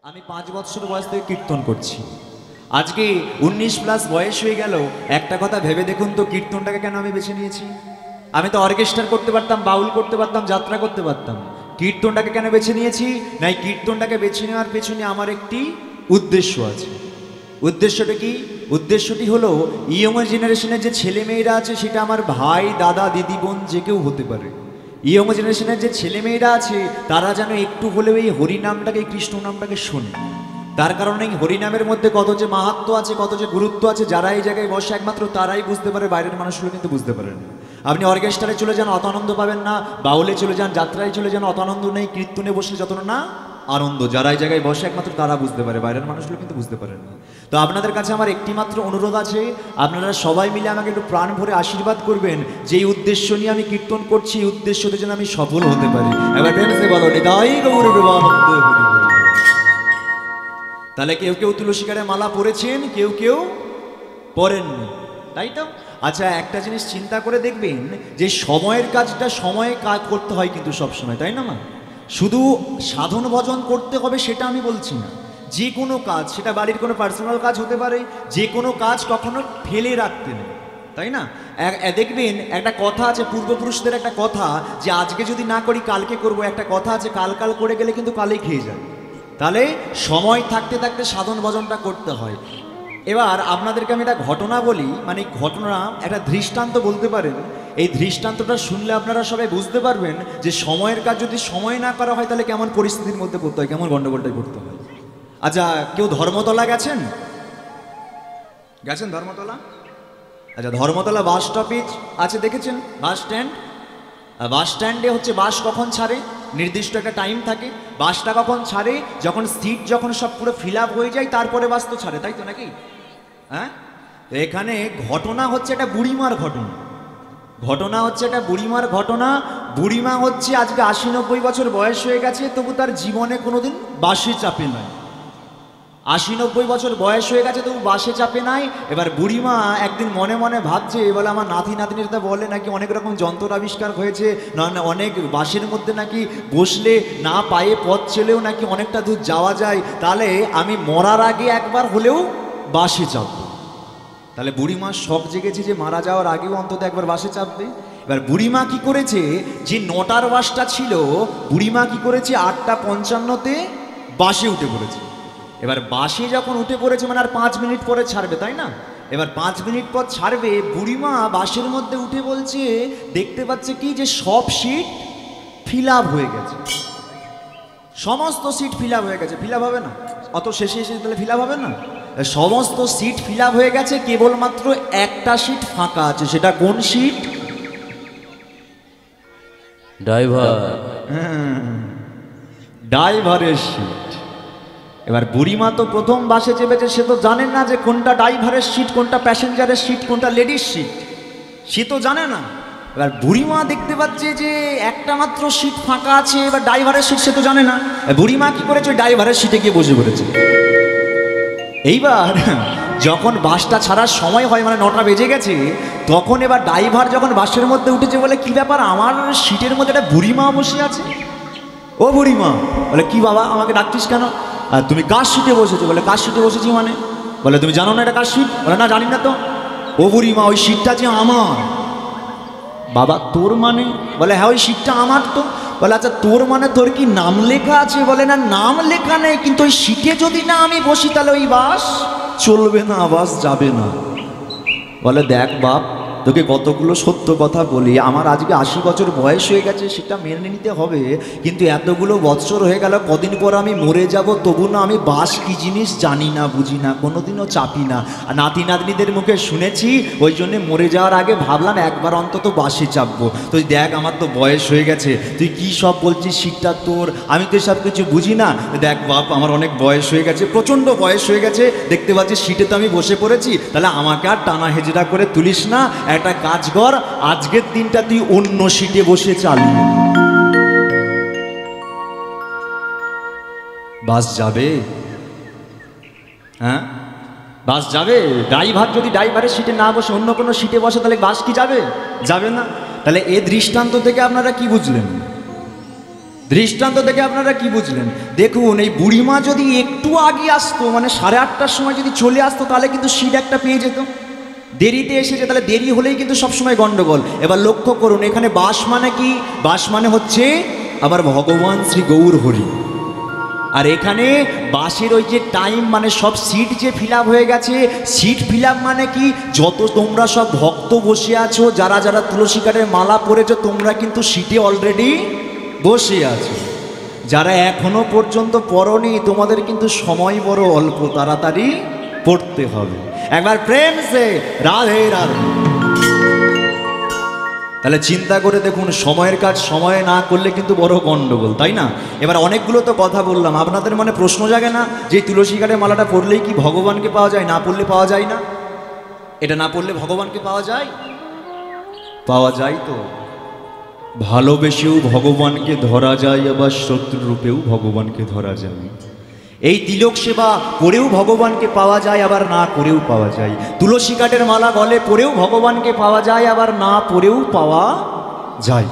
আমি 5 বছর বয়স থেকে কীর্তন করছি। আজকে 19+ বয়স হয়ে গেল। একটা কথা ভেবে দেখুন তো, কীর্তনটাকে কেন আমি বেছে নিয়েছি? আমি তো অর্কেস্ট্রা করতে পারতাম, বাউল করতে পারতাম, যাত্রা করতে পারতাম। কীর্তনটাকে কেন বেছে নিয়েছি? না, এই কীর্তনটাকে বেছে নেওয়ার পেছনে আমার একটি উদ্দেশ্য আছে। উদ্দেশ্যটা কি? উদ্দেশ্যটি হলো ইয়ং জেনারেশনের যে ছেলে মেয়েরা আছে, সেটা আমার ভাই, দাদা, দিদি, বোন যে কেউ হতে পারে। ইয়ং জেনারেশনের যে ছেলে মেয়েরা আছে তারা যেন একটু হলেও এই হরিনামটাকে, কৃষ্ণ নামটাকে শোনে। তার কারণে এই হরিনামের মধ্যে কত যে মাহাত্ম্য আছে, কত যে গুরুত্ব আছে, যারা এই জায়গায় বসে একমাত্র তারাই বুঝতে পারে, বাইরের মানুষগুলো কিন্তু বুঝতে পারে না। আপনি অর্কেস্ট্রায় চলে যান, অত আনন্দ পাবেন না। বাউলে চলে যান, যাত্রায় চলে যান, অত আনন্দ নেই। কীর্তনে বসলে যত না আনন্দ, যারা এই জায়গায় বসে একমাত্র তারা বুঝতে পারে, বাইরের মানুষগুলো কিন্তু বুঝতে পারেন না। তো আপনাদের কাছে আমার একটি মাত্র অনুরোধ আছে, আপনারা সবাই মিলে আমাকে একটু প্রাণ ভরে আশীর্বাদ করবেন যে এই উদ্দেশ্য নিয়ে আমি কীর্তন করছি, এই উদ্দেশ্যতে যেন আমি সফল হতে পারি। এবার প্রেমসে বলো নিতাই গৌর প্রেমানন্দ হরি হরি। তাহলে কেউ কেউ তুলসীকারে মালা পরেছেন, কেউ কেউ পরেননি, তাই তো? আচ্ছা, একটা জিনিস চিন্তা করে দেখবেন যে সময়ের কাজটা সময়ে কাজ করতে হয় কিন্তু সব সময়, তাই না মা? শুধু সাধন ভজন করতে হবে সেটা আমি বলছি না। যে কোনো কাজ, সেটা বাড়ির কোনো পার্সোনাল কাজ হতে পারে, যে কোনো কাজ কখনো ফেলে রাখতে নেই, তাই না? দেখবেন একটা কথা আছে, পূর্বপুরুষদের একটা কথা, যে আজকে যদি না করি কালকে করব। একটা কথা আছে, কাল কাল করে গেলে কিন্তু কালেই খেয়ে যায়। তাহলে সময় থাকতে থাকতে সাধন ভজনটা করতে হয়। এবার আপনাদেরকে আমি একটা ঘটনা বলি, মানে ঘটনা একটা দৃষ্টান্ত বলতে পারেন। এই দৃষ্টান্তটা শুনলে আপনারা সবাই বুঝতে পারবেন যে সময়ের কাজ যদি সময় না করা হয় তাহলে কেমন পরিস্থিতির মধ্যে পড়তে হয়, কেমন গন্ডগোলটাই পড়তে হয়। আচ্ছা, কেউ ধর্মতলা গেছেন? গেছেন ধর্মতলা? আচ্ছা, ধর্মতলা বাস স্টপেজ আছে, দেখেছেন? Bus stand. বাস স্ট্যান্ডে হচ্ছে বাস কখন ছাড়ে, নির্দিষ্ট একটা টাইম থাকে। বাসটা কখন ছাড়ে? যখন সিট যখন সব পুরো ফিল আপ হয়ে যায় তারপরে বাস তো ছাড়ে, তাই তো নাকি? হ্যাঁ, এখানে ঘটনা হচ্ছে একটা বুড়িমার ঘটনা। ঘটনা হচ্ছে একটা বুড়িমার ঘটনা। বুড়িমা হচ্ছে আজকে 80-90 বছর বয়স হয়ে গেছে, তবু তার জীবনে কোনোদিন বাসে চাপে নাই। 80-90 বছর বয়স হয়ে গেছে, তবু বাসে চাপে নাই। এবার বুড়িমা একদিন মনে মনে ভাবছে, বলে আমার নাতি নাতনিরা বলে নাকি অনেক রকম যন্ত্র আবিষ্কার হয়েছে, না অনেক বাসের মধ্যে নাকি বসলে না পায়ে পথ চলেও নাকি অনেকটা দূর যাওয়া যায়, তাহলে আমি মরার আগে একবার হলেও বাসে চাপবো। তাহলে বুড়িমার শখ জেগেছে যে মারা যাওয়ার আগেও অন্তত একবার বাসে চাপবে। এবার বুড়িমা কি করেছে, যে 9টার বাসটা ছিল, বুড়িমা কি করেছে 8:55-তে বাসে উঠে পড়েছে। এবার বাসে যখন উঠে পড়েছে মানে আর 5 মিনিট পরে ছাড়বে, তাই না? এবার 5 মিনিট পর ছাড়বে, বুড়িমা বাসের মধ্যে উঠে বলছে, দেখতে পাচ্ছে কি যে সব সিট ফিল আপ হয়ে গেছে। সমস্ত সিট ফিল আপ হয়ে গেছে। ফিল আপ হবে না? অত শেষে এসে তাহলে ফিল আপ হবে না? সমস্ত সিট ফিল আপ হয়ে গেছে, কেবলমাত্র একটা সিট ফাঁকা আছে। সেটা কোন সিট? ড্রাইভার। ড্রাইভারের সিট। এবার বুড়িমা তো প্রথম বাসে চেপেছে, সে তো জানে না যে কোনটা ড্রাইভারের সিট, কোনটা প্যাসেঞ্জারের সিট, কোনটা লেডিস সিট, সে তো জানে না। এবার বুড়িমা দেখতে পাচ্ছে যে একটা মাত্র সিট ফাঁকা আছে, এবার ড্রাইভারের সিট সে তো জানে না। বুড়িমা কি করেছে, ড্রাইভারের সিটে গিয়ে বসে পড়েছে। এইবার যখন বাসটা ছাড়ার সময় হয়, মানে 9টা বেজে গেছে, তখন এবার ড্রাইভার যখন বাসের মধ্যে উঠেছে, বলে কি ব্যাপার, আমার সিটের মধ্যে একটা বুড়িমা বসে আছে। ও বুড়িমা, বলে কি বাবা আমাকে ডাকছিস কেন? আর তুমি কার সিটে বসেছো? বলে কার সিটে বসেছি মানে? বলে তুমি জানো না এটা কার সিট? বলে না জানি না তো। ও বুড়িমা, ওই সিটটা যে আমার। বাবা তোর মানে? বলে হ্যাঁ, ওই সিটটা আমার তো। বলে আচ্ছা তোর মানে তোর কি নাম লেখা আছে? বলে না, নাম লেখা নেই, কিন্তু ওই সিটে যদি না আমি বসি তাহলে ওই বাস চলবে না, বাস যাবে না। বলে দেখ বাপ, তোকে কতগুলো সত্য কথা বলি, আমার আজকে 80 বছর বয়স হয়ে গেছে, সেটা মেনে নিতে হবে, কিন্তু এতগুলো বছর হয়ে গেল, কদিন পর আমি মরে যাব, তবু না আমি বাস কি জিনিস জানি না, বুঝি না, কোনোদিনও চাপি না। আর নাতি নাতনিদের মুখে শুনেছি, ওই জন্যে মরে যাওয়ার আগে ভাবলাম একবার অন্তত বাসে চাপবো। তুই দেখ আমার তো বয়স হয়ে গেছে, তুই কি সব বলছিস সিটটা তোর, আমি তো সব কিছু বুঝি না। দেখ বাপ, আমার অনেক বয়স হয়ে গেছে, প্রচণ্ড বয়স হয়ে গেছে, দেখতে পাচ্ছি সিটে তো আমি বসে পড়েছি, তাহলে আমাকে আর টানা হেজড়া করে তুলিস না। একটা কাজ কর, আজকের দিনটা তুই অন্য সিটে বসে চালিয়ে। বাস যাবে? হ্যাঁ, বাস যাবে? ড্রাইভার যদি ড্রাইভারের সিটে না বসে অন্য কোনো সিটে বসে, তাহলে বাস কি যাবে? যাবে না। তাহলে এ দৃষ্টান্ত থেকে আপনারা কি বুঝলেন? দৃষ্টান্ত থেকে আপনারা কি বুঝলেন? দেখুন, এই বুড়িমা যদি একটু আগে আসতো, মানে 8:30টার সময় যদি চলে আসতো, তাহলে কিন্তু সিট একটা পেয়ে যেত। দেরিতে এসেছে, তাহলে দেরি হলেই কিন্তু সবসময় গন্ডগোল। এবার লক্ষ্য করুন, এখানে বাস মানে কি? বাস মানে হচ্ছে আমার ভগবান শ্রী গৌর হরি। আর এখানে বাসের ওই যে টাইম, মানে সব সিট যে ফিল আপ হয়ে গেছে। সিট ফিল আপ মানে কি? যত তোমরা সব ভক্ত বসে আছো, যারা যারা তুলসী কাঠের মালা পরেছো, তোমরা কিন্তু সিটে অলরেডি বসে আছো। যারা এখনো পর্যন্ত পড়নি, তোমাদের কিন্তু সময় বড় অল্প, তাড়াতাড়ি পড়তে হবে। একবার প্রেম সে রাধে রাধে। তাহলে চিন্তা করে দেখুন, সময়ের কাজ সময়ে না করলে কিন্তু বড় গন্ডগোল, তাই না? এবার অনেকগুলো তো কথা বললাম, আপনাদের মনে প্রশ্ন জাগে না যে তুলসী কাঠের মালাটা পড়লেই কি ভগবানকে পাওয়া যায়? না পড়লে পাওয়া যায় না? এটা না পড়লে ভগবানকে পাওয়া যায়? পাওয়া যায় তো। ভালোবেসেও ভগবানকে ধরা যায়, আবার শত্রু রূপেও ভগবানকে ধরা যায়। এই তিলক সেবা করেও ভগবানকে পাওয়া যায়, আবার না করেও পাওয়া যায়। তুলসী কাঠের মালা গলে পরেও ভগবানকে পাওয়া যায়, আবার না পরেও পাওয়া যায়।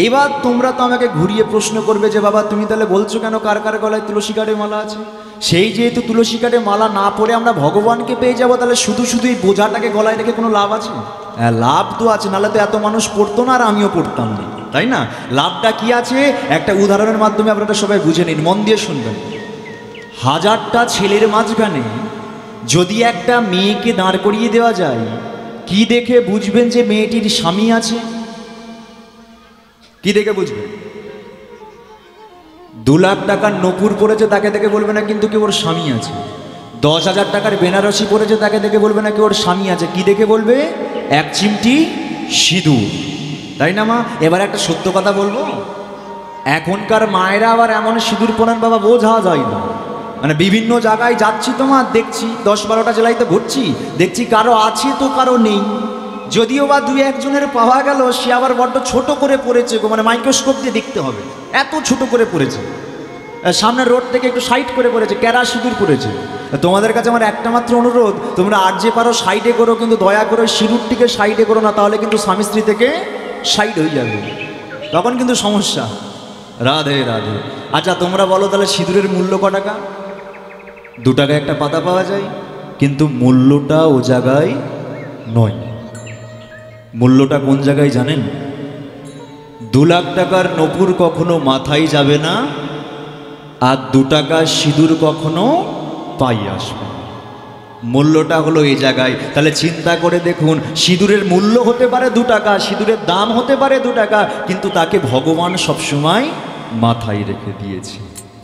এইবার তোমরা তো আমাকে ঘুরিয়ে প্রশ্ন করবে যে বাবা, তুমি তাহলে বলছো কেন কার কার গলায় তুলসী কাঠের মালা আছে? সেই যেহেতু তুলসী কাঠের মালা না পরে আমরা ভগবানকে পেয়ে যাবো, তাহলে শুধু শুধু এই বোঝাটাকে গলায় রেখে কোনো লাভ আছে? হ্যাঁ, লাভ তো আছে, নাহলে তো এত মানুষ পড়তো না, আর আমিও পড়তাম না, তাই না? লাভটা কি আছে? একটা উদাহরণের মাধ্যমে আপনারা সবাই বুঝে নিন, মন দিয়ে শুনবেন। 1000টা ছেলের মাঝখানে যদি একটা মেয়েকে দাঁড় করিয়ে দেওয়া যায়, কি দেখে বুঝবেন যে মেয়েটির স্বামী আছে? কি দেখে বুঝবেন? 2 লাখ টাকার নপুর পড়েছে, তাকে দেখে বলবে না কিন্তু কি ওর স্বামী আছে। 10,000 টাকার বেনারসি পড়েছে, তাকে দেখে বলবে না কি ওর স্বামী আছে। কি দেখে বলবে? 1 চিমটি সিঁদুর, তাই না মা? এবার একটা সত্য কথা বলবো, এখনকার মায়েরা আবার এমন সিঁদুর পরান বাবা, বোঝা যায় না। মানে বিভিন্ন জায়গায় যাচ্ছি তোমার, দেখছি 10-12টা জেলায় তো ঘুরছি, দেখছি কারো আছে তো কারো নেই। যদিও বা 2-1 জনের পাওয়া গেল, সে আবার বড্ড ছোট করে পড়েছে গো, মানে মাইক্রোস্কোপ দিয়ে দেখতে হবে, এত ছোট করে পড়েছে। সামনের রোড থেকে একটু সাইড করে পড়েছে, ক্যারা সিঁদুর পড়েছে। তোমাদের কাছে আমার একটা মাত্র অনুরোধ, তোমরা আর যে পারো সাইডে করো, কিন্তু দয়া করে সিঁদুরটিকে সাইডে করো না, তাহলে কিন্তু স্বামী স্ত্রী থেকে সাইড হয়ে যাবে, তখন কিন্তু সমস্যা। রাধে রাধে। আচ্ছা তোমরা বলো, তাহলে সিঁদুরের মূল্য ক টাকা? 2 টাকায় একটা পাতা পাওয়া যায়, কিন্তু মূল্যটা ও জায়গায় নয়। মূল্যটা কোন জায়গায় জানেন? 2 লাখ টাকার নপুর কখনো মাথায় যাবে না, আর 2 টাকার সিঁদুর কখনো পাই আসবে। মূল্যটা হলো এই জায়গায়। তাহলে চিন্তা করে দেখুন, সিঁদুরের মূল্য হতে পারে 2 টাকা, সিঁদুরের দাম হতে পারে 2 টাকা, কিন্তু তাকে ভগবান সবসময় মাথায় রেখে দিয়েছে,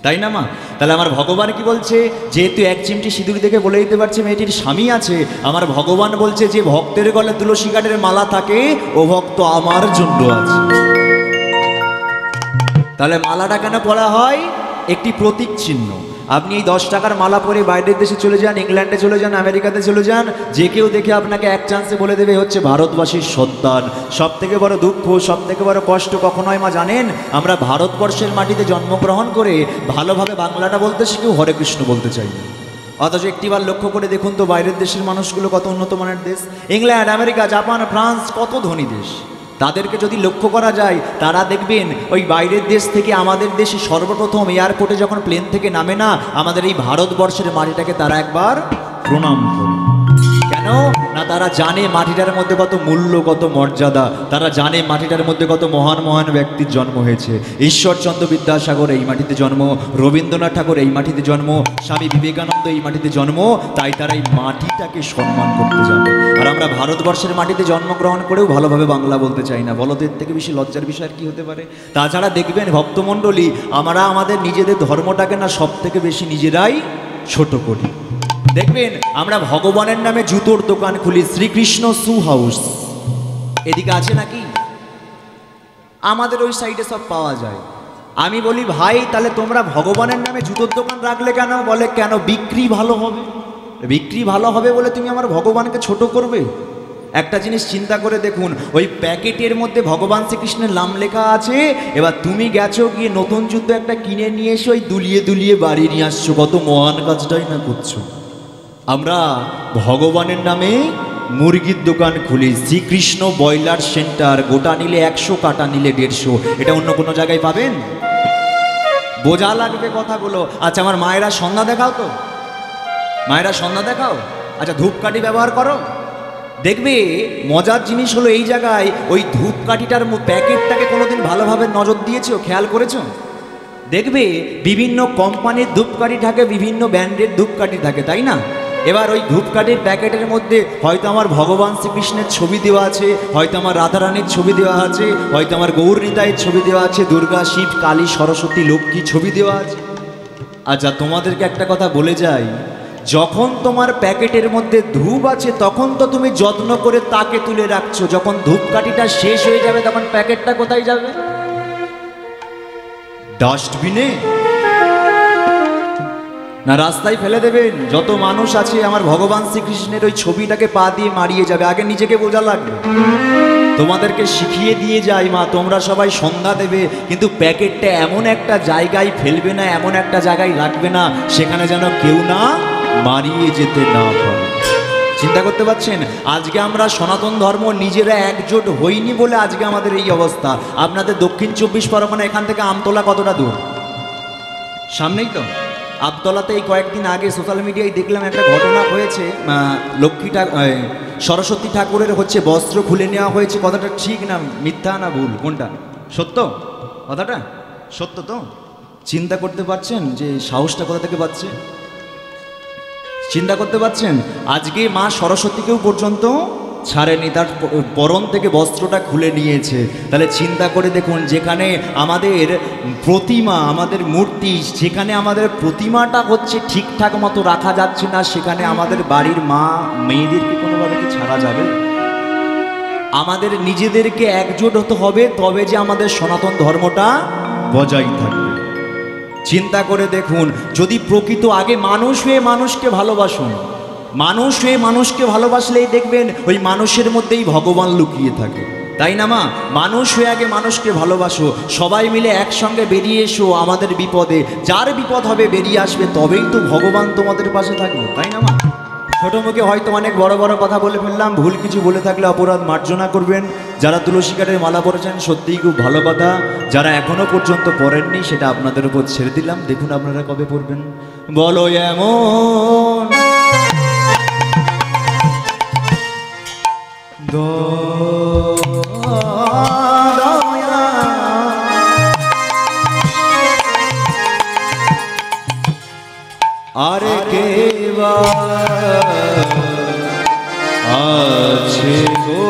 তাই না মা? তাহলে আমার ভগবান কি বলছে? যেহেতু 1 চিমটি সিঁদুর দেখে বলে দিতে পারছে মেয়েটির স্বামী আছে, আমার ভগবান বলছে যে ভক্তের গলে তুলসী কাঠের মালা থাকে, ও ভক্ত আমার জন্য আছে। তাহলে মালাটা কেন পরা হয়? একটি প্রতীক চিহ্ন। আপনি এই 10 টাকার মালা পরে বাইরের দেশে চলে যান, ইংল্যান্ডে চলে যান, আমেরিকাতে চলে যান, যে কেউ দেখে আপনাকে এক চান্সে বলে দেবে হচ্ছে ভারতবাসীর সন্তান। সব থেকে বড় দুঃখ, সব থেকে বড় কষ্ট কখন হয় মা জানেন? আমরা ভারতবর্ষের মাটিতে জন্মগ্রহণ করে ভালোভাবে বাংলাটা বলতে শিখেও হরে কৃষ্ণ বলতে চাই না। অথচ একটিবার লক্ষ্য করে দেখুন তো, বাইরের দেশের মানুষগুলো কত উন্নত মানের দেশ। ইংল্যান্ড, আমেরিকা, জাপান, ফ্রান্স, কত ধনী দেশ। তাদেরকে যদি লক্ষ্য করা যায়, তারা দেখবেন ওই বাইরের দেশ থেকে আমাদের দেশে সর্বপ্রথম এয়ারপোর্টে যখন প্লেন থেকে নামে না, আমাদের এই ভারতবর্ষের মাটিটাকে তারা একবার প্রণাম করে। কেন না? তারা জানে মাটিটার মধ্যে কত মূল্য, কত মর্যাদা। তারা জানে মাটিটার মধ্যে কত মহান মহান ব্যক্তির জন্ম হয়েছে। ঈশ্বরচন্দ্র বিদ্যাসাগর এই মাটিতে জন্ম, রবীন্দ্রনাথ ঠাকুর এই মাটিতে জন্ম, স্বামী বিবেকানন্দ এই মাটিতে জন্ম। তাই তারা এই মাটিটাকে সম্মান করতে জানে। আর আমরা ভারতবর্ষের মাটিতে জন্মগ্রহণ করেও ভালোভাবে বাংলা বলতে চাই না। বলো তো এর থেকে বেশি লজ্জার বিষয় আর কি হতে পারে? তাছাড়া দেখবেন ভক্তমণ্ডলী, আমরা আমাদের নিজেদের ধর্মটাকে না সব থেকে বেশি নিজেরাই ছোট করি। দেখবেন আমরা ভগবানের নামে জুতোর দোকান খুলি, শ্রীকৃষ্ণ শু হাউস, এদিকে আছে নাকি? আমাদের ওই সাইডে সব পাওয়া যায়। আমি বলি ভাই, তাহলে তোমরা ভগবানের নামে জুতোর দোকান রাখলে কেন? বলে কেন? বিক্রি ভালো হবে। বিক্রি ভালো হবে বলে তুমি আমার ভগবানকে ছোট করবে? একটা জিনিস চিন্তা করে দেখুন, ওই প্যাকেটের মধ্যে ভগবান শ্রীকৃষ্ণের নাম লেখা আছে, এবার তুমি গেছো গিয়ে নতুন জুতো একটা কিনে নিয়ে এসে ওই দুলিয়ে দুলিয়ে বাড়ি নিয়ে আসছো, কত মহান কাজটাই না করছো। আমরা ভগবানের নামে মুরগির দোকান খুলি, শ্রীকৃষ্ণ ব্রয়লার সেন্টার, গোটা নিলে 100, কাটা নিলে 150। এটা অন্য কোনো জায়গায় পাবেন? বোঝা লাগবে কথাগুলো। আচ্ছা আমার মায়েরা সন্ধ্যা দেখাও তো, মায়েরা সন্ধ্যা দেখাও। আচ্ছা ধূপকাঠি ব্যবহার করো। দেখবে মজার জিনিস হলো এই জায়গায় ওই ধূপকাঠিটার প্যাকেটটাকে কোনোদিন ভালোভাবে নজর দিয়েছো, খেয়াল করেছো? দেখবে বিভিন্ন কোম্পানির ধূপকাঠি থাকে, বিভিন্ন ব্র্যান্ডের ধূপকাঠি থাকে, তাই না? এবার ওই ধূপকাঠির প্যাকেটের মধ্যে হয়তো আমার ভগবান শ্রীকৃষ্ণের ছবি দেওয়া আছে, হয়তো আমার রাধারানীর ছবি দেওয়া আছে, হয়তো আমার গৌরনিতাইয়ের ছবি দেওয়া আছে, দুর্গা, শিব, কালী, সরস্বতী, লক্ষ্মী ছবি দেওয়া আছে। আচ্ছা তোমাদেরকে একটা কথা বলে যাই, যখন তোমার প্যাকেটের মধ্যে ধূপ আছে তখন তো তুমি যত্ন করে তাকে তুলে রাখছো, যখন ধূপকাঠিটা শেষ হয়ে যাবে তখন প্যাকেটটা কোথায় যাবে? ডাস্টবিনে না রাস্তায় ফেলে দেবেন? যত মানুষ আছে আমার ভগবান শ্রীকৃষ্ণের ওই ছবিটাকে পা দিয়ে মারিয়ে যাবে। আগে নিজেকে বোঝা লাগবে। তোমাদেরকে শিখিয়ে দিয়ে যাই মা, তোমরা সবাই সন্ধ্যা দেবে কিন্তু প্যাকেটটা এমন একটা জায়গায় ফেলবে না, এমন একটা জায়গায় রাখবে না সেখানে যেন কেউ না মারিয়ে যেতে না পারে। চিন্তা করতে পারছেন? আজকে আমরা সনাতন ধর্ম নিজেরা একজোট হইনি বলে আজকে আমাদের এই অবস্থা। আপনাদের দক্ষিণ 24 পরগনা এখান থেকে আমতলা কতটা দূর? সামনেই তো। আমতলাতে এই কয়েকদিন আগে সোশ্যাল মিডিয়ায় দেখলাম একটা ঘটনা হয়েছে, সরস্বতী ঠাকুরের হচ্ছে বস্ত্র খুলে নেওয়া হয়েছে। কথাটা ঠিক না মিথ্যা না ভুল? কোনটা সত্য? কথাটা সত্য তো? চিন্তা করতে পারছেন যে সাহসটা কোথা থেকে পাচ্ছে? চিন্তা করতে পারছেন? আজকে মা সরস্বতীকেও পর্যন্ত ছাড়েনি, তার পরন থেকে বস্ত্রটা খুলে নিয়েছে। তাহলে চিন্তা করে দেখুন, যেখানে আমাদের প্রতিমা, আমাদের মূর্তি, যেখানে আমাদের প্রতিমাটা হচ্ছে ঠিকঠাক মতো রাখা যাচ্ছে না, সেখানে আমাদের বাড়ির মা মেয়েদেরকে কোনোভাবে কি ছাড়া যাবে? আমাদের নিজেদেরকে একজোট হতে হবে, তবে যে আমাদের সনাতন ধর্মটা বজায় থাকবে। চিন্তা করে দেখুন, যদি প্রকৃত আগে মানুষ হয়ে মানুষকে ভালোবাসুন, মানুষ হয়ে মানুষকে ভালোবাসলেই দেখবেন ওই মানুষের মধ্যেই ভগবান লুকিয়ে থাকে, তাই না মা? মানুষ হয়ে আগে মানুষকে ভালোবাসো, সবাই মিলে একসঙ্গে বেরিয়ে এসো আমাদের বিপদে। যার বিপদ হবে বেরিয়ে আসবে, তবেই তো ভগবান তোমাদের পাশে থাকবে, তাই না মা? ছোট মুখে হয়তো অনেক বড় বড় কথা বলে ফেললাম, ভুল কিছু বলে থাকলে অপরাধ মার্জনা করবেন। যারা তুলসী কাঠের মালা পরেছেন সত্যিই খুব ভালো কথা, যারা এখনো পর্যন্ত পরেননি সেটা আপনাদের উপর ছেড়ে দিলাম, দেখুন আপনারা কবে পড়বেন। বলো এমন আরে কে আছে গো,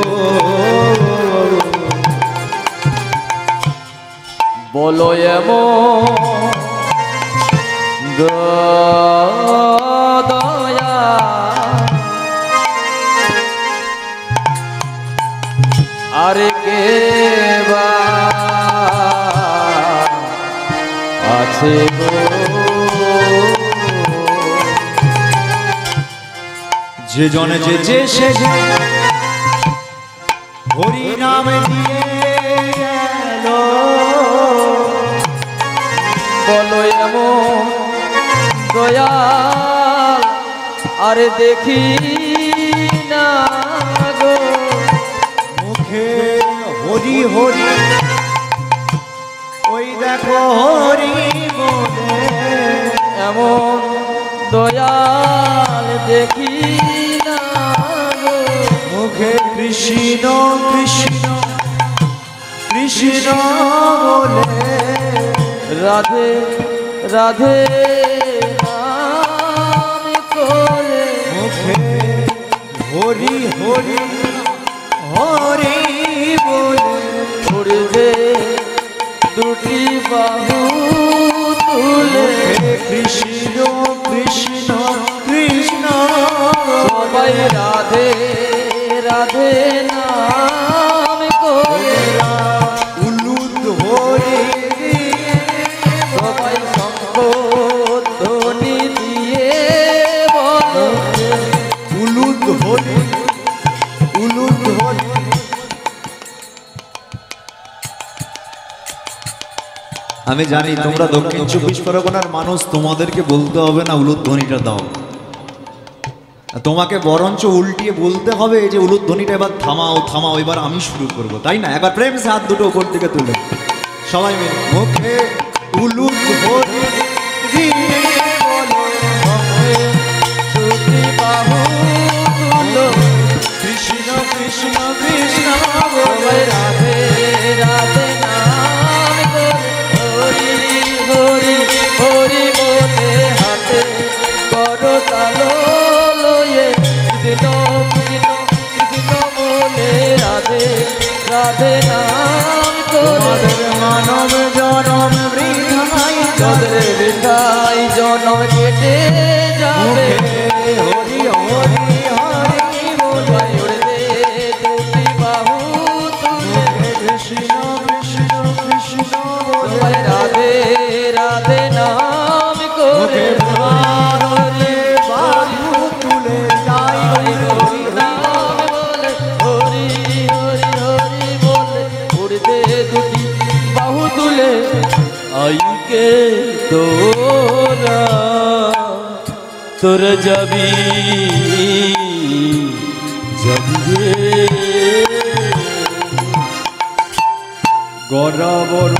বলো এমন দয়া আরে কে আছে গো, যে জনে যে সে হরি নামে দিয়ে গেল। বলো এমন দয়াল আরে দেখি না গো, মুখে হরি হরি ওই দেখো হরি বলে, এমন দয়াল দেখি না গো, মুখে কৃষ্ণ কৃষ্ণ কৃষ্ণ বলে, রাধে রাধে নাম করে, মুখে হরি হরি হরি বলে, উড়বে দুটি বাহু তুলে, কৃষ্ণ কৃষ্ণ কৃষ্ণ সবাই রাধে রাধে নাম করে, উলুদ হরি সবাই সম্বোধনী দিয়ে বলো, উলুদ হরি উলুদ হরি। আমি জানি তোমরা দক্ষিণ 24 পরগনার মানুষ, তোমাদেরকে বলতে হবে না উলুধ্বনিটা দাও, তোমাকে বরঞ্চ উল্টিয়ে বলতে হবে যে উলুধ্বনিটা এবার থামাও থামাও, এবার আমি শুরু করব, তাই না? এবার প্রেম সে হাত দুটো উপর দিকে তুলে সবাই মিলে, মুখে উলুক হরি বলো দুটি বাহু তুলো কৃষ্ণ কৃষ্ণ কৃষ্ণ সবাই রাধে রাধে নাম করে হরি হরি হরি বলে হাতে করো তালো লয়ে কৃষ্ণ কৃষ্ণ কৃষ্ণ বলে রাধে রাধে নাম করে মানব জনম বৃথাই যাদের বৃথাই জনম কেটে যাবে হরি হরি হরি বলাই উড়বে দুটি বাহু তুলে কৃষ্ণ কৃষ্ণ কৃষ্ণ সবাই রাধে রাধে নাম করে হরি বাহু তুলে যাই হরি নাম বলে হরি হরি হরি বলে উড়বে দুটি বাহু তুলে আইকে তোরা তোর যাবি যাবি গরাবর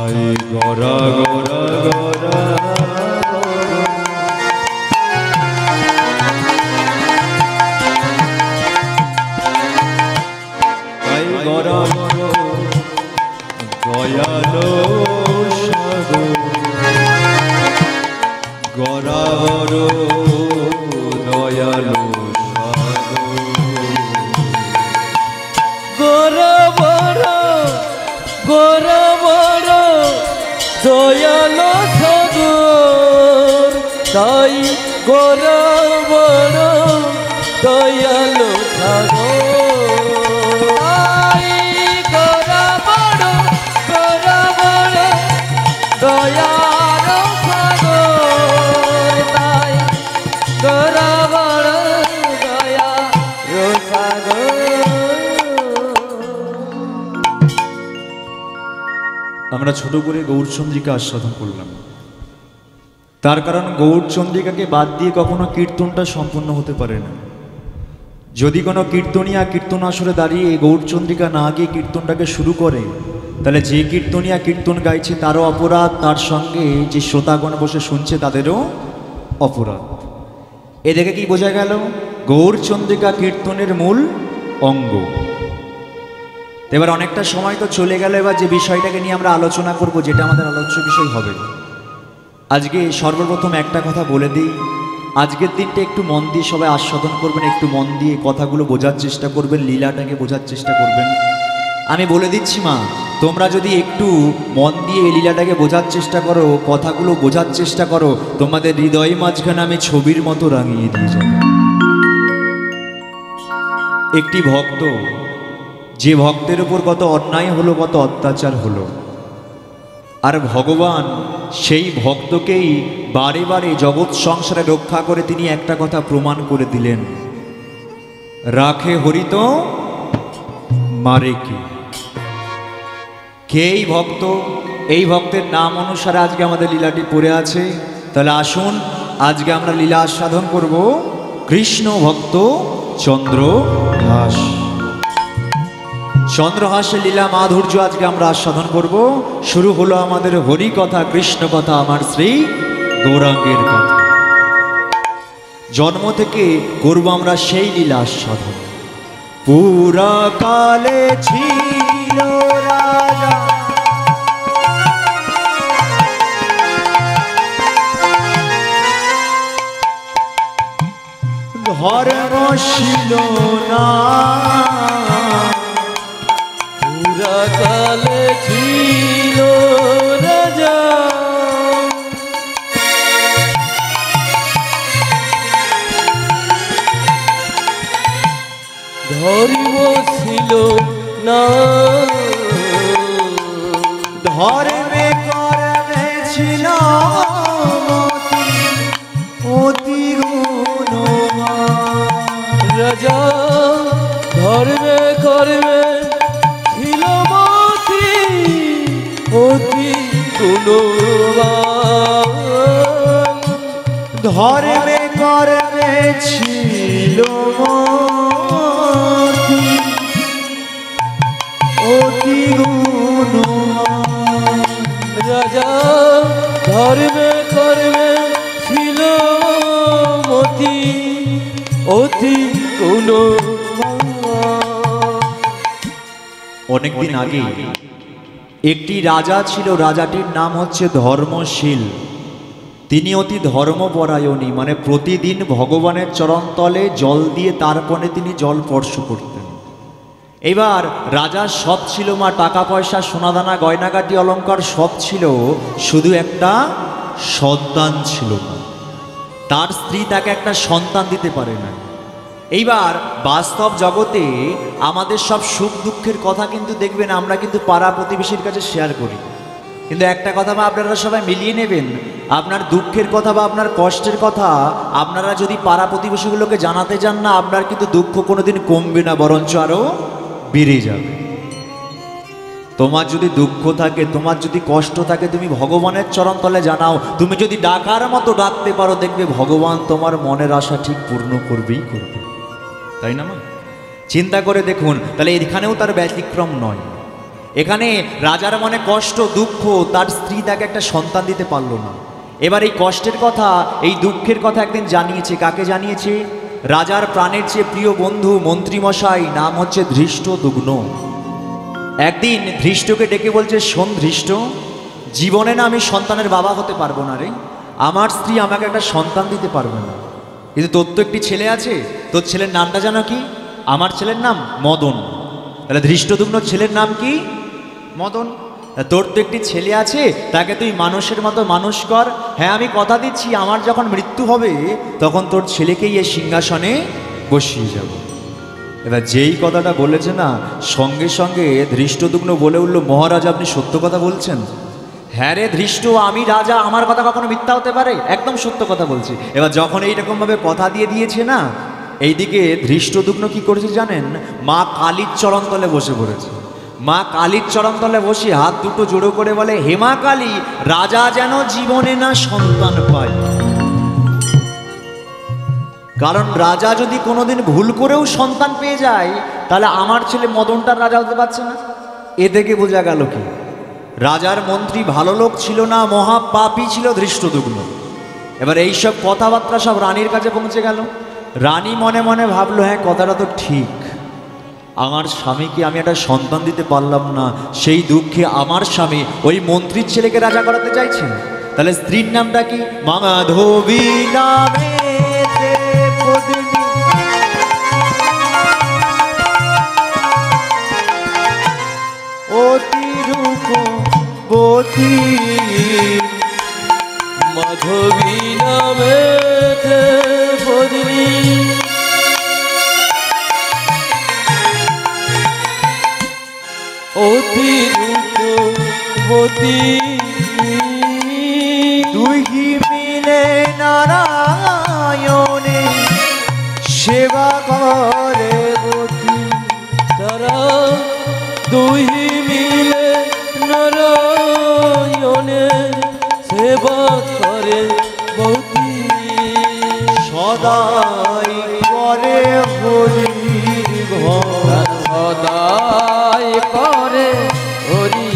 আই গরা গরা গরা আই গরা গয়ালো সাগর গরাবর দয়ালো গোর বড় দয়ালো সাগর তাই গোর বড় দয়ালো সাগর তাই গোর বড় দয়ালো সাগর তাই গোর বড় দয়ালো সাগর। আমরা ছোট করে গৌরচন্দ্রিকা আস্বাদন করলাম, তার কারণ গৌরচন্দ্রিকাকে বাদ দিয়ে কখনো কীর্তনটা সম্পূর্ণ হতে পারে না। যদি কোনো কীর্তনিয়া কীর্তন আসরে দাঁড়িয়ে এই গৌরচন্দ্রিকা না গিয়ে কীর্তনটাকে শুরু করে, তাহলে যে কীর্তনিয়া কীর্তন গাইছে তারও অপরাধ, তার সঙ্গে যে শ্রোতাগণ বসে শুনছে তাদেরও অপরাধ। এ দেখে কি বোঝা গেল? গৌরচন্দ্রিকা কীর্তনের মূল অঙ্গ। এবার অনেকটা সময় তো চলে গেল, এবার যে বিষয়টাকে নিয়ে আমরা আলোচনা করব, যেটা আমাদের আলোচ্য বিষয় হবে আজকে, সর্বপ্রথম একটা কথা বলে দিই, আজকের দিনটা একটু মন দিয়ে সবাই আস্বাদন করবেন, একটু মন দিয়ে কথাগুলো বোঝার চেষ্টা করবেন, লীলাটাকে বোঝার চেষ্টা করবেন। আমি বলে দিচ্ছি মা, তোমরা যদি একটু মন দিয়ে এই লীলাটাকে বোঝার চেষ্টা করো, কথাগুলো বোঝার চেষ্টা করো, তোমাদের হৃদয় মাঝখানে আমি ছবির মতো রাঙিয়ে দিয়ে যাব। একটি ভক্ত, যে ভক্তের উপর কত অন্যায় হলো, কত অত্যাচার হলো, আর ভগবান সেই ভক্তকেই বারে বারে জগৎ সংসারে রক্ষা করে তিনি একটা কথা প্রমাণ করে দিলেন, রাখে হরিত মারে কে। কে এই ভক্ত? এই ভক্তের নাম অনুসারে আজকে আমাদের লীলাটি পড়ে আছে। তাহলে আসুন আজকে আমরা লীলা আস্বাদন করব কৃষ্ণ ভক্ত চন্দ্রহাস। চন্দ্রহাসের লীলা মাধুর্য আজকে আমরা আস্বাদন করব। শুরু হলো আমাদের হরি কথা, কৃষ্ণ কথা, আমার শ্রী গৌরাঙ্গের কথা। জন্ম থেকে করব আমরা সেই লীলা আস্বাদন। পুরা কালে ছিল রাজা, ধর্ম ছিল না, পুরা কালে ছিল রাজা, ধর্ম ছিল না, ধর্মে কর্মে ছিল অতি গুণবান। রাজা ধর্মে কর্মে ছিল মতি অতি গুণবান। ধর্মে কর্মে ছিল মতি অতি গুণ ধর্মে কর্মে ছিল মতি অতি গুণবান। অনেকদিন আগে একটি রাজা ছিল, রাজাটির নাম হচ্ছে ধর্মশীল। তিনি অতি ধর্মপরায়ণী, মানে প্রতিদিন ভগবানের চরণতলে জল দিয়ে তারপরে তিনি জল স্পর্শ করতেন। এবার রাজার সব ছিল, মা টাকা পয়সা সোনাদানা গয়নাগাটি অলংকার সব ছিল, শুধু একটা সন্তান ছিল না। তার স্ত্রী তাকে একটা সন্তান দিতে পারে না। এইবার বাস্তব জগতে আমাদের সব সুখ দুঃখের কথা কিন্তু দেখবেন আমরা কিন্তু পাড়া প্রতিবেশীর কাছে শেয়ার করি, কিন্তু একটা কথা বা আপনারা সবাই মিলিয়ে নেবেন, আপনার দুঃখের কথা বা আপনার কষ্টের কথা আপনারা যদি পাড়া প্রতিবেশীগুলোকে জানাতে চান না, আপনার কিন্তু দুঃখ কোনোদিন কমবে না, বরঞ্চ আরও বেড়ে যাবে। তোমার যদি দুঃখ থাকে, তোমার যদি কষ্ট থাকে, তুমি ভগবানের চরণতলে জানাও। তুমি যদি ডাকার মতো ডাকতে পারো, দেখবে ভগবান তোমার মনের আশা ঠিক পূর্ণ করবেই করবে, তাই না মা? চিন্তা করে দেখুন, তাহলে এখানেও তার ব্যতিক্রম নয়। এখানে রাজার মনে কষ্ট দুঃখ, তার স্ত্রী তাকে একটা সন্তান দিতে পারলো না। এবার এই কষ্টের কথা, এই দুঃখের কথা একদিন জানিয়েছে। কাকে জানিয়েছে? রাজার প্রাণের চেয়ে প্রিয় বন্ধু মন্ত্রীমশাই, নাম হচ্ছে ধৃষ্টদ্যুম্ন। একদিন ধৃষ্টকে ডেকে বলছে, শোন ধৃষ্ট, জীবনে না আমি সন্তানের বাবা হতে পারবো না রে, আমার স্ত্রী আমাকে একটা সন্তান দিতে পারবে না, কিন্তু তোর তো একটি ছেলে আছে, তোর ছেলের নামটা জানো কি? আমার ছেলের নাম মদন। তাহলে ধৃষ্টদ্যুম্ন ছেলের নাম কি? মদন। তোর তো একটি ছেলে আছে, তাকে তুই মানুষের মতো মানুষ কর। হ্যাঁ, আমি কথা দিচ্ছি, আমার যখন মৃত্যু হবে তখন তোর ছেলেকেই এই সিংহাসনে বসিয়ে যাব। এবার যেই কথাটা বলেছে না, সঙ্গে সঙ্গে ধৃষ্টদ্যুম্ন বলে উঠল, মহারাজ আপনি সত্য কথা বলছেন। হ্যাঁ রে ধৃষ্ট, আমি রাজা, আমার কথা কখনো মিথ্যা হতে পারে? একদম সত্য কথা বলছি। এবার যখন এইরকমভাবে কথা দিয়ে দিয়েছে না, এইদিকে ধৃষ্টদ্যুম্ন কি করেছে জানেন? মা কালীর চরণতলে বসে পড়েছে। মা কালীর চরণতলে বসে হাত দুটো জোড়ো করে বলে, হে মা কালী, রাজা যেন জীবনে না সন্তান পায়। কারণ রাজা যদি কোনোদিন ভুল করেও সন্তান পেয়ে যায়, তাহলে আমার ছেলে মদনটার রাজা হতে পারছে না। এ থেকে বোঝা গেল কি রাজার মন্ত্রী ভালো লোক ছিল না, মহাপাপী ছিল ধৃষ্টদ্যুম্ন। এবার এইসব কথাবার্তা সব রানীর কাছে পৌঁছে গেল। রানী মনে মনে ভাবলো, হ্যাঁ কথাটা তো ঠিক, আমার স্বামীকে আমি একটা সন্তান দিতে পারলাম না, সেই দুঃখে আমার স্বামী ওই মন্ত্রীর ছেলেকে রাজা করাতে চাইছেন। তাহলে স্ত্রীর নামটা কি? মাধবী নামে অতিরূপবতী, মাধবী নামে পদ্মী, অতিরূপবতী, দুই মিলে নারায়ণে সেবা করে বতী। তারা দুই মিলে নারায়ণে সেবা করে বতী, সদাই করে হরির ভজন, সদাই করে হরি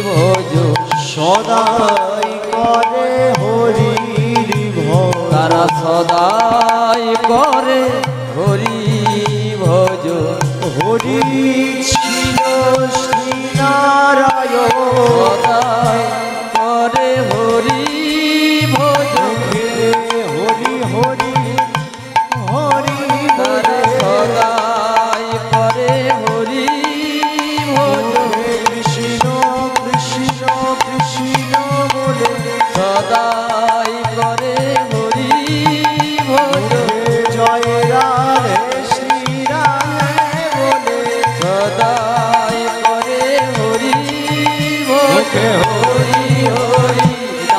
ভজন, সদাই করে হরির ভজন। তারা সদাই করে হরি ভজন। হরি ছিল শ্রীনারায়ণ, সদাই করে হরি ভজন, হরি হরি হরি তারা সদাই করে হরি ভজন। কৃষ্ণ কৃষ্ণ কৃষ্ণ বলে সদাই করে হরি ভজন, জয় রাধে শ্রী রাধে বলে সদাই করে হরি ভজন। হরি হরি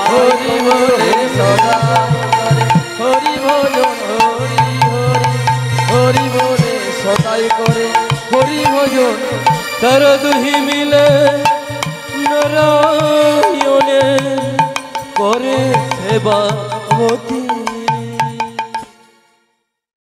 হরি বলে সদাই করে হরি ভজন, হরি হরি হরি বলে সদাই করে হরি ভজন। তার দুহি মিলে নারায়ণে করে সেবা মতি,